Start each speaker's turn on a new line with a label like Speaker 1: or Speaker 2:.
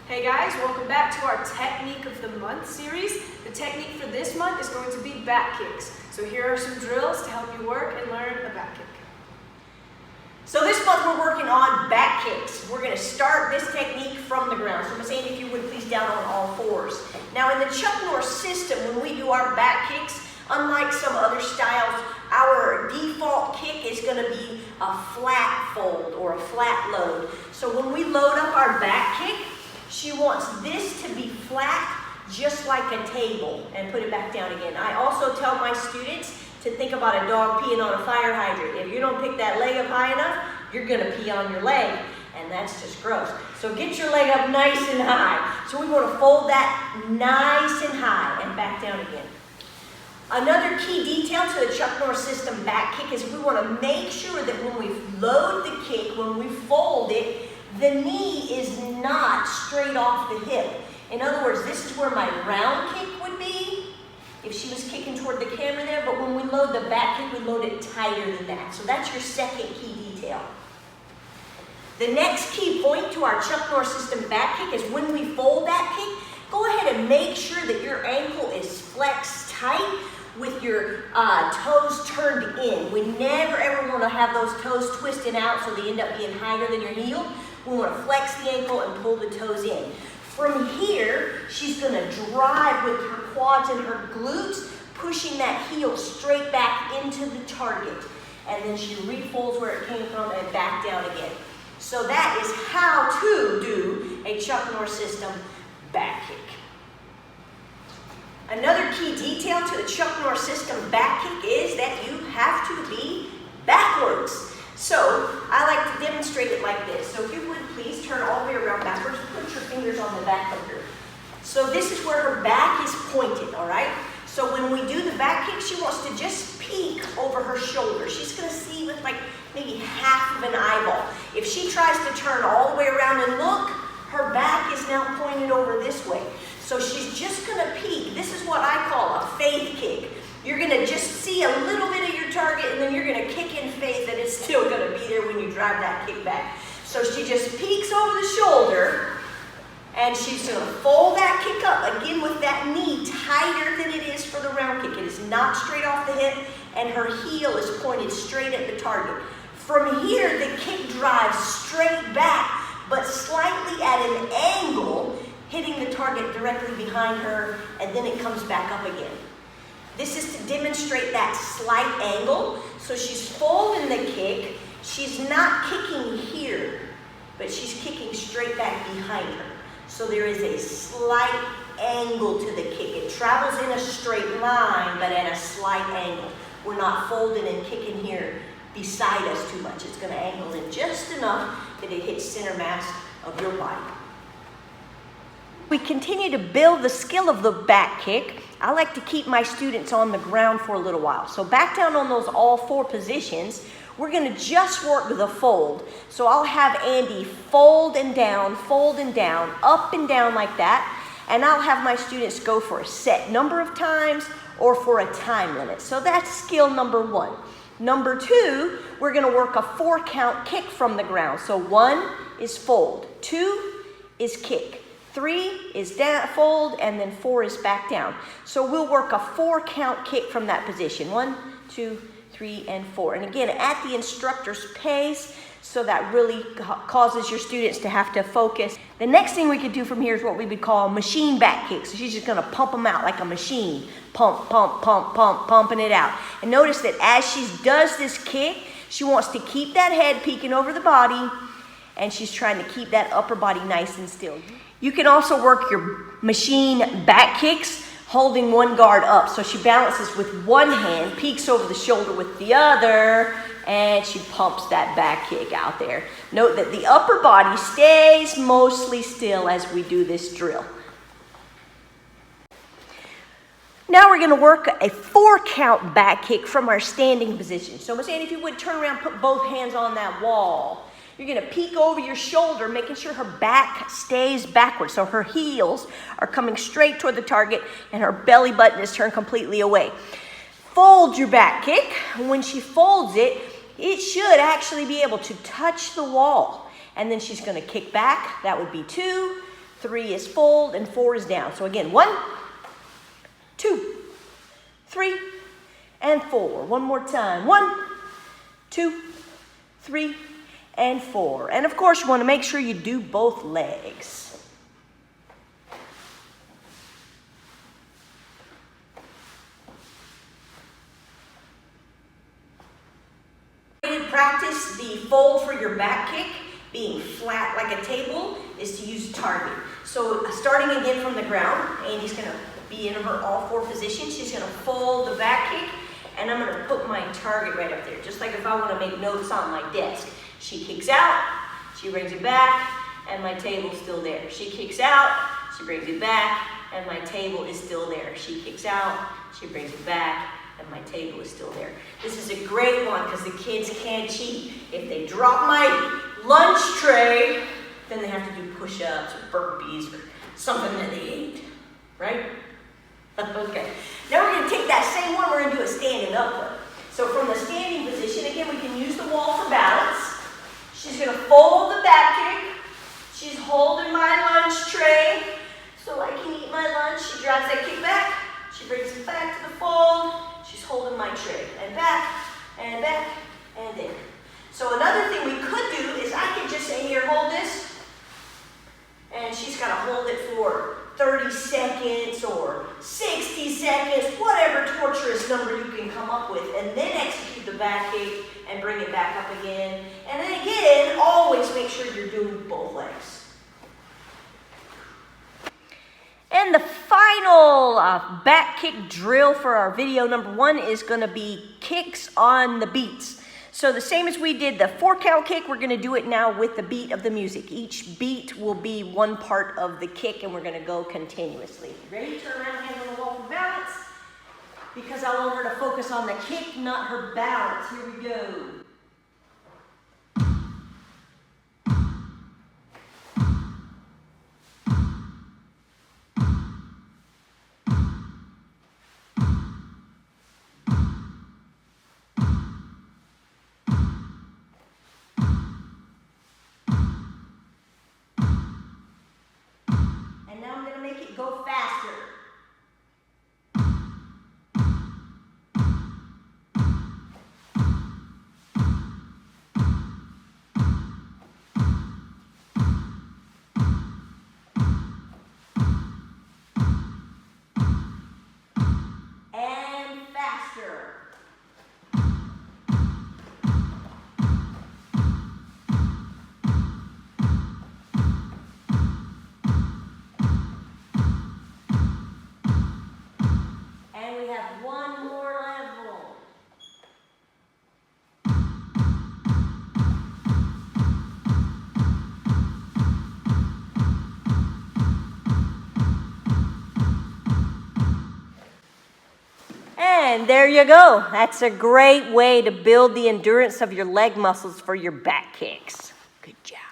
Speaker 1: Hey guys, welcome back to our Technique of the Month series. The technique for this month is going to be back kicks. So here are some drills to help you work and learn a back kick.
Speaker 2: So this month we're working on back kicks. We're going to start this technique from the ground. So Miss Amy, if you would please down on all fours. Now in the Chuck Norris System, when we do our back kicks, unlike some other styles, our default kick is going to be a flat fold or a flat load. So when we load up our back kick, she wants this to be flat, just like a table, and put it back down again. I also tell my students to think about a dog peeing on a fire hydrant. If you don't pick that leg up high enough, you're gonna pee on your leg, and that's just gross. So get your leg up nice and high. So we wanna fold that nice and high and back down again. Another key detail to the Chuck Norris System back kick is we wanna make sure that when we load the kick, when we fold it, the knee is not straight off the hip. In other words, this is where my round kick would be if she was kicking toward the camera there, but when we load the back kick, we load it tighter than that. So that's your second key detail. The next key point to our Chuck Norris System back kick is when we fold that kick, go ahead and make sure that your ankle is flexed tight with your toes turned in. We never ever want to have those toes twisting out so they end up being higher than your heel. We want to flex the ankle and pull the toes in. From here, she's going to drive with her quads and her glutes, pushing that heel straight back into the target. And then she refolds where it came from and back down again. So that is how to do a Chuck Norris System back kick. Another key detail to the Chuck Norris System back kick is that you have to be backwards. So I like to demonstrate it like this. So if you would please turn all the way around backwards, put your fingers on the back of her. So this is where her back is pointed, all right? So when we do the back kick, she wants to just peek over her shoulder. She's gonna see with like maybe half of an eyeball. If she tries to turn all the way around and look, her back is now pointed over this way. So she's just gonna peek. This is what I call a faith kick. You're gonna just see a little bit of your target and then you're gonna kick in faith that it's still gonna be there when you drive that kick back. So she just peeks over the shoulder and she's gonna fold that kick up, again with that knee tighter than it is for the round kick. It is not straight off the hip and her heel is pointed straight at the target. From here, the kick drives straight back, but slightly at an angle, hitting the target directly behind her, and then it comes back up again. This is to demonstrate that slight angle. So she's folding the kick. She's not kicking here, but she's kicking straight back behind her. So there is a slight angle to the kick. It travels in a straight line, but at a slight angle. We're not folding and kicking here beside us too much. It's going to angle in just enough that it hits center mass of your body. We continue to build the skill of the back kick. I like to keep my students on the ground for a little while. So back down on those all four positions, we're gonna just work with a fold. So I'll have Andy fold and down, up and down like that. And I'll have my students go for a set number of times or for a time limit. So that's skill number one. Number two, we're gonna work a 4-count kick from the ground. So 1 is fold, 2 is kick, 3 is down, fold, and then 4 is back down. So we'll work a 4-count kick from that position. 1, 2, 3, and 4. And again, at the instructor's pace, so that really causes your students to have to focus. The next thing we could do from here is what we would call machine back kicks. So she's just gonna pump them out like a machine. Pump, pump, pump, pump, pumping it out. And notice that as she does this kick, she wants to keep that head peeking over the body, and she's trying to keep that upper body nice and still. You can also work your machine back kicks holding one guard up. So she balances with one hand, peeks over the shoulder with the other, and she pumps that back kick out there. Note that the upper body stays mostly still as we do this drill. Now we're gonna work a 4-count back kick from our standing position. So Miss Annie, if you would turn around, put both hands on that wall. You're gonna peek over your shoulder, making sure her back stays backwards. So her heels are coming straight toward the target and her belly button is turned completely away. Fold your back kick. When she folds it, it should actually be able to touch the wall. And then she's gonna kick back. That would be 2, 3 is fold, and 4 is down. So again, 1, 2, 3, and 4. One more time. 1, 2, 3, and 4. And of course, you want to make sure you do both legs. Practice the fold for your back kick. Being flat like a table is to use a target. So starting again from the ground, Andy's going to be in her all 4 positions. She's going to fold the back kick, and I'm going to put my target right up there, just like if I want to make notes on my desk. She kicks out, she brings it back, and my table's still there. She kicks out, she brings it back, and my table is still there. She kicks out, she brings it back, and my table is still there. This is a great one because the kids can't cheat. If they drop my lunch tray, then they have to do push-ups or burpees or something that they ate, right? Okay. Now we're going to take that same one, we're going to do a standing upward. So from the standing position, again, we can use the wall for balance. She's going to fold the back kick. She's holding my lunch tray so I can eat my lunch. She drives that kick back. She brings it back to the fold. She's holding my tray. And back, and back, and there. So another thing we could do is I could just say, here, hold this. And she's got to hold it for 30 seconds or 60 seconds, whatever torturous number you can come up with, and then execute the back kick and bring it back up again. And then again, always make sure you're doing both legs. And the final back kick drill for our video number 1 is going to be kicks on the beats. So the same as we did the 4-count kick, we're going to do it now with the beat of the music. Each beat will be one part of the kick, and we're going to go continuously. Ready? Turn around, hands on the wall for balance. Because I want her to focus on the kick, not her balance. Here we go. Go faster. And faster. And there you go. That's a great way to build the endurance of your leg muscles for your back kicks. Good job.